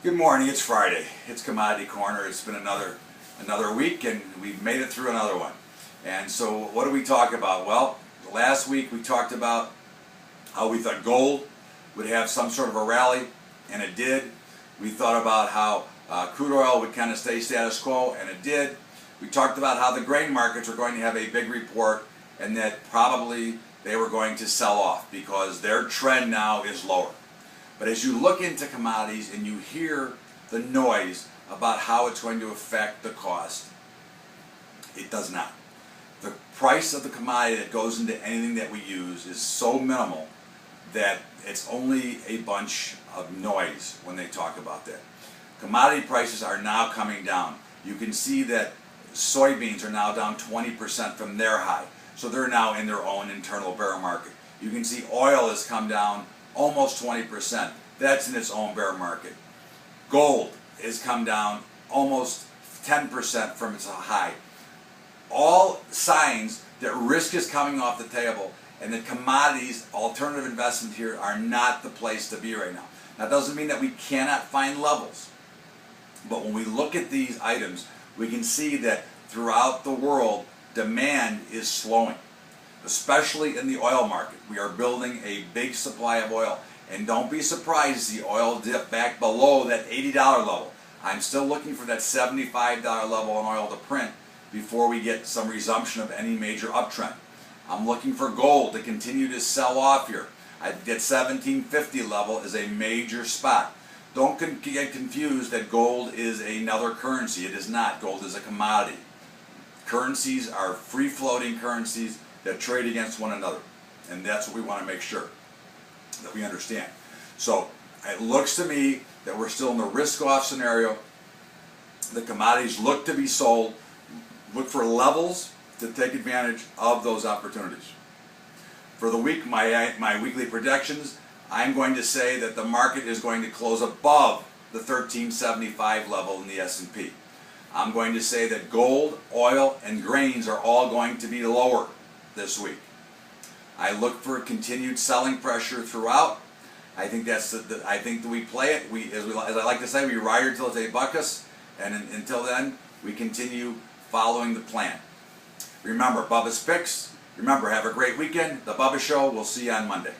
Good morning, it's Friday. It's Commodity Corner. It's been another week and we've made it through another one. And so what do we talk about? Well, last week we talked about how we thought gold would have some sort of a rally, and it did. We thought about how crude oil would kind of stay status quo, and it did. We talked about how the grain markets were going to have a big report and that probably they were going to sell off because their trend now is lower. But as you look into commodities and you hear the noise about how it's going to affect the cost, it does not. The price of the commodity that goes into anything that we use is so minimal that it's only a bunch of noise when they talk about that. Commodity prices are now coming down. You can see that soybeans are now down 20% from their high. So they're now in their own internal bear market. You can see oil has come down almost 20%. That's in its own bear market. Gold has come down almost 10% from its high. All signs that risk is coming off the table and that commodities, alternative investment here, are not the place to be right now. That doesn't mean that we cannot find levels. But when we look at these items, we can see that throughout the world, demand is slowing, especially in the oil market. We are building a big supply of oil. And don't be surprised to see oil dip back below that $80 level. I'm still looking for that $75 level in oil to print before we get some resumption of any major uptrend. I'm looking for gold to continue to sell off here. I get $1750 level is a major spot. Don't get confused that gold is another currency. It is not. Gold is a commodity. Currencies are free-floating currencies that trade against one another. And that's what we want to make sure that we understand. So it looks to me that we're still in the risk-off scenario. The commodities look to be sold. Look for levels to take advantage of those opportunities. For the week, my weekly projections, I'm going to say that the market is going to close above the 1375 level in the S&P. I'm going to say that gold, oil, and grains are all going to be lower this week. I look for continued selling pressure throughout. I think that's I think that we play it. As I like to say, we ride her till they buck us, and until then, we continue following the plan. Remember, Bubba's Picks. Remember, have a great weekend. The Bubba Show. We'll see you on Monday.